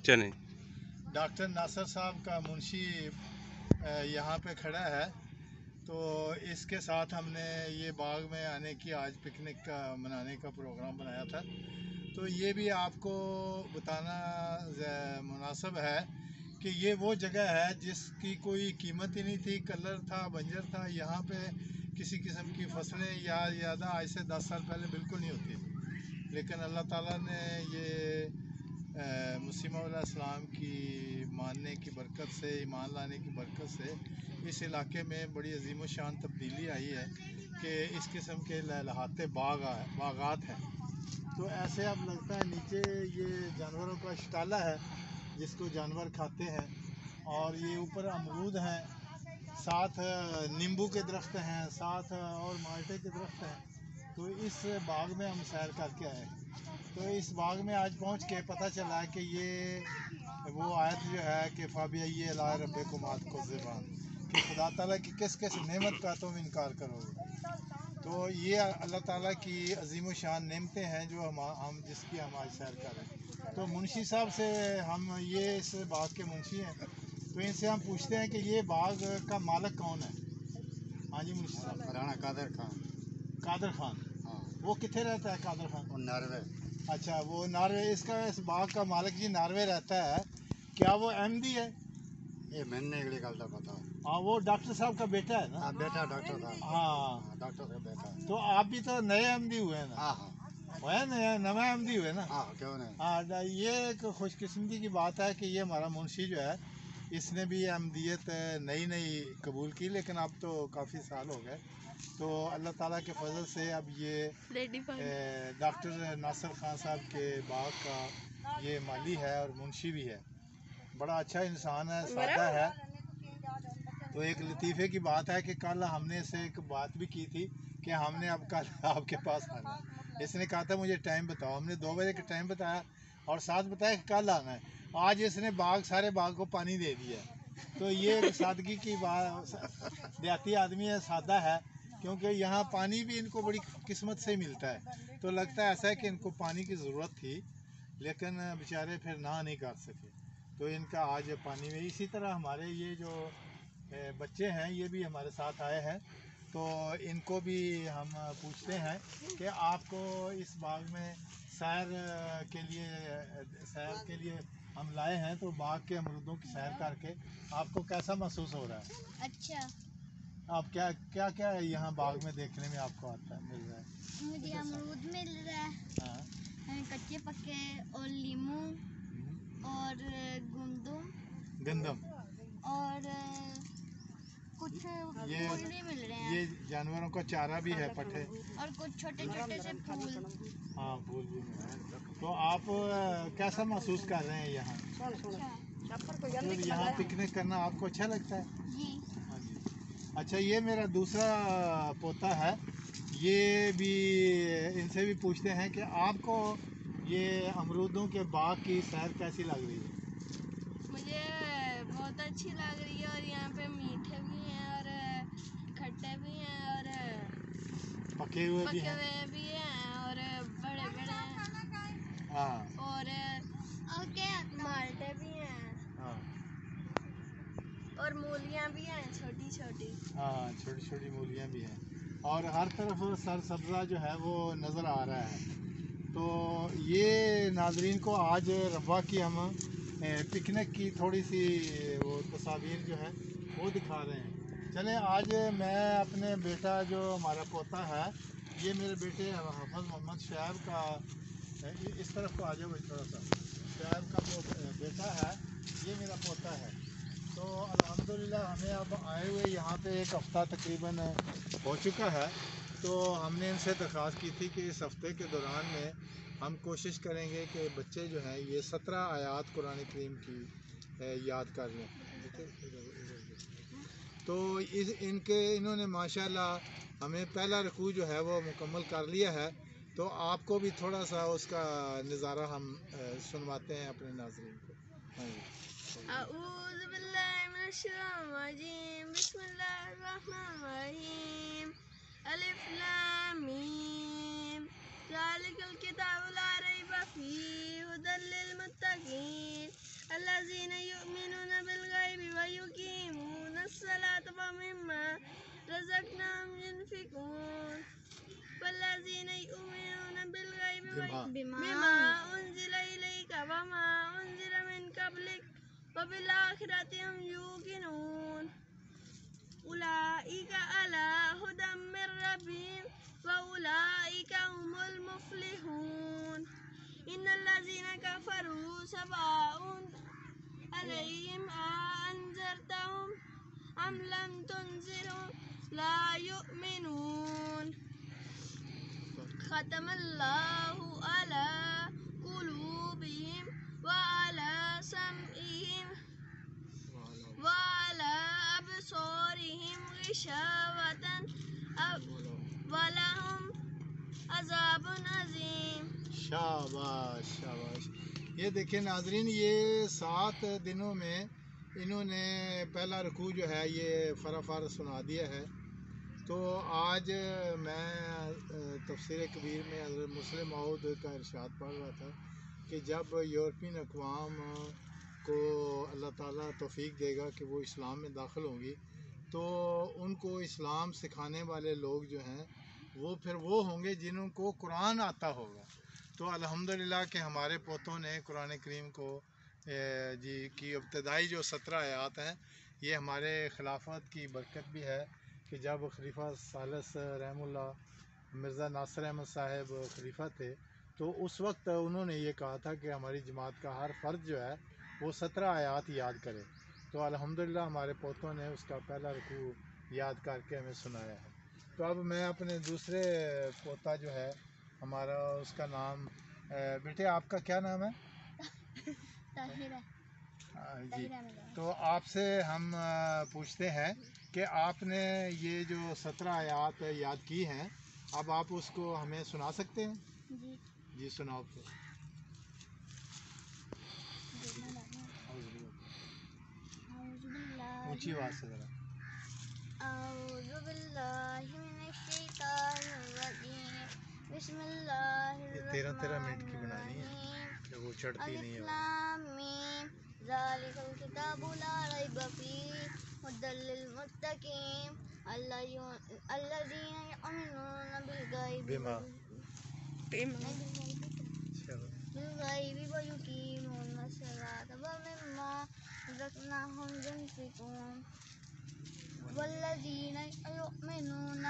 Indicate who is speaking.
Speaker 1: चलें।
Speaker 2: डॉक्टर नासिर साहब का मुंशी यहाँ पे खड़ा है, तो इसके साथ हमने ये बाग में आने की आज पिकनिक का मनाने का प्रोग्राम बनाया था। तो ये भी आपको बताना मुनासिब है कि ये वो जगह है जिसकी कोई कीमत ही नहीं थी, कलर था, बंजर था। यहाँ पे किसी किस्म की फसलें या ज़्यादा आज से 10 साल पहले बिल्कुल नहीं होती थी, लेकिन अल्लाह ताला ने ये मसीह मौला की मानने की बरकत से, ईमान लाने की बरकत से इस इलाके में बड़ी अजीम शान तब्दीली आई है कि इस किस्म के लहलहाते बागात हैं। तो ऐसे अब लगता है नीचे ये जानवरों का शटाला है जिसको जानवर खाते हैं, और ये ऊपर अमरूद हैं, साथ नींबू के दरख्त हैं, साथ और माल्टे के दरख्त हैं। तो इस बाग में हम सैर करके आए। तो इस बाग में आज पहुंच के पता चला कि ये वो आयत जो है कि फ़ाबिय्य अला रब्बिकुमा तुकज़्ज़िबान, कि खुदा ताला की किस किस नेमत का तुम इनकार करोगे। तो ये अल्लाह ताला की अजीम शान नेमतें हैं जो हम जिसकी हम आज सैर कर रहे हैं। तो मुंशी साहब से हम ये इस बाग के मुंशी हैं, तो इनसे हम पूछते हैं कि ये बाग का मालिक कौन है। हाँ जी मुंशी साहब।
Speaker 3: राणा कादर खान।
Speaker 2: कादर खान।
Speaker 3: हाँ।
Speaker 2: वो कितने रहता है कादर खान?
Speaker 3: वो नार्वे।
Speaker 2: अच्छा, वो नार्वे। इस बाग का मालिक जी नार्वे रहता है। क्या वो अहमदी है?
Speaker 3: ये मैंने अगली गल का पता।
Speaker 2: हाँ, वो डॉक्टर साहब का बेटा है ना?
Speaker 3: हाँ, बेटा डॉक्टर साहब।
Speaker 2: हाँ,
Speaker 3: डॉक्टर का बेटा।
Speaker 2: तो आप भी तो नए अहमदी हुए ना?
Speaker 3: हाँ हाँ,
Speaker 2: वो है नया नवा अहमदी हुए ना?
Speaker 3: हाँ, क्यों नहीं।
Speaker 2: हाँ, ये एक खुशकिस्मती की बात है कि ये हमारा मुंशी जो है इसने भी अहमदियत नई नई कबूल की, लेकिन अब तो काफ़ी साल हो गए। तो अल्लाह ताला के फजल से अब ये डॉक्टर नासिर खान साहब के बाग का ये माली है और मुंशी भी है। बड़ा अच्छा इंसान है, सादा है। तो एक लतीफ़े की बात है कि कल हमने इससे एक बात भी की थी कि हमने अब कल आपके पास आना है। इसने कहा था मुझे टाइम बताओ, हमने 2 बजे का टाइम बताया और साथ बताया कि कल आना है। आज इसने सारे बाग को पानी दे दिया। तो ये सादगी की बात, देहाती आदमी है, सादा है, क्योंकि यहाँ पानी भी इनको बड़ी किस्मत से मिलता है। तो लगता है ऐसा है कि इनको पानी की ज़रूरत थी, लेकिन बेचारे फिर ना नहीं कर सके, तो इनका आज पानी में। इसी तरह हमारे ये जो बच्चे हैं ये भी हमारे साथ आए हैं, तो इनको भी हम पूछते हैं कि आपको इस बाग में सैर के लिए हम लाए हैं, तो बाग के अमरूदों की सैर करके आपको कैसा महसूस हो रहा है?
Speaker 4: अच्छा।
Speaker 2: आप क्या क्या क्या यहाँ बाग में देखने में आपको आता है, मिल रहा है?
Speaker 4: मुझे अमरूद मिल रहा है।
Speaker 2: हाँ।
Speaker 4: कच्चे पक्के और लीमू और गंदम और कुछ फूल भी मिल रहे हैं।
Speaker 2: ये जानवरों का चारा भी है, पट्टे,
Speaker 4: और कुछ छोटे छोटे से फूल।
Speaker 2: हाँ, फूल भी मिल रहे हैं। तो आप कैसा महसूस कर रहे हैं यहाँ? तो यहाँ पिकनिक करना आपको अच्छा लगता है?
Speaker 4: जी।
Speaker 2: हाँ जी। अच्छा, ये मेरा दूसरा पोता है, ये भी इनसे भी पूछते हैं कि आपको ये अमरूदों के बाग की सैर कैसी लग रही है?
Speaker 4: मुझे बहुत अच्छी लग रही है, और यहाँ पे मीठे भी हैं और खट्टे भी हैं और
Speaker 2: पके हुए भी हैं
Speaker 4: और बड़े बड़े हैं।
Speaker 2: हाँ।
Speaker 4: और माल्टे भी हैं।
Speaker 2: हाँ।
Speaker 4: और मूलियाँ भी हैं, छोटी छोटी।
Speaker 2: हाँ, छोटी छोटी मूलियाँ भी हैं, और हर तरफ सरसब्जा जो है वो नज़र आ रहा है। तो ये नाजरीन को आज रब्बा की हम पिकनिक की थोड़ी सी वो तस्वीर जो है वो दिखा रहे हैं। चले, आज मैं अपने बेटा जो हमारा पोता है, ये मेरे बेटे हफ़ज़ मोहम्मद शैब का, इस तरफ को आ जाओ थोड़ा सा, शैब का जो बेटा है ये मेरा पोता है। तो अल्हम्दुलिल्लाह हमें अब आए हुए यहाँ पे 1 हफ़्ता तकरीबन हो चुका है। तो हमने इनसे दरख्वास्त की थी कि इस हफ़्ते के दौरान में हम कोशिश करेंगे कि बच्चे जो हैं ये 17 आयात कुरान करीम की याद कर लें। तो इन्होंने माशाल्लाह हमें पहला रुकू जो है वो मुकम्मल कर लिया है। तो आपको भी थोड़ा सा उसका नज़ारा हम सुनवाते हैं अपने नाज़रीन को। हाँ जी।
Speaker 4: अलिफ लाम मीम ज़ालिकल किताबु ला रैब फ़ीहि हुदल लिल मुत्तक़ीन بما أنزل إليك وما أنزل من قبلك وبالآخرة هم يوقنون أولئك على هدى من ربهم وأولئك هم المفلحون إن الذين كفروا سواء عليهم أأنذرتهم أم لم تنذرهم لا يؤمنون ختم الله على قلوبهم وعلى سمعهم وعلى أبصارهم غشاوة ولهم عذاب عظيم.
Speaker 2: شاباش شاباش. یہ دیکھیں ناظرین، یہ 7 دنوں میں انہوں نے پہلا رکوع جو ہے یہ فرافر سنا دیا ہے. تو آج میں تفسیر کبیر میں حضرت مسلم موعود کا ارشاد پڑھ رہا تھا کہ جب یورپین اقوام کو اللہ تعالیٰ توفیق دے گا کہ وہ اسلام میں داخل ہوں گی تو ان کو اسلام سکھانے والے لوگ جو ہیں وہ پھر وہ ہوں گے جنہوں کو قرآن آتا ہوگا. تو الحمدللہ کہ ہمارے پوتوں نے قرآن کریم کو کی ابتدائی جو 17 آیات ہیں یہ ہمارے خلافت کی برکت بھی ہے کہ جب خلیفہ ثالث رحم اللہ مرزا ناصر احمد صاحب خلیفہ تھے تو اس وقت انہوں نے یہ کہا تھا کہ ہماری جماعت کا ہر فرد جو ہے وہ 17 آیات یاد کرے. تو الحمدللہ ہمارے پوتوں نے اس کا پہلا رکوع یاد کر کے ہمیں سنایا ہے. تو اب میں اپنے دوسرے پوتا جو ہے ہمارا، اس کا نام بیٹے آپ کا کیا نام ہے؟ جی. تو آپ سے ہم پوچھتے ہیں کہ آپ نے یہ جو 17 آیات یاد کی ہیں اب آپ اس کو ہمیں سنا سکتے ہیں؟ جی سناؤ پھر. اونچی آواز سے ذرا.
Speaker 4: اعوذ باللہ من الشیطان الرجیم بسم اللہ الرحمن
Speaker 2: 13 منٹ کی بنانی ہے کہ وہ چڑھتی نہیں ہے.
Speaker 4: الف لام میم ذالک الکتاب لا ریب فیہ ھدی للمتقین الذین یؤمنون بالغیب ویقیمون الصلاۃ ومما رزقناہم ينفقون والذین یؤمنون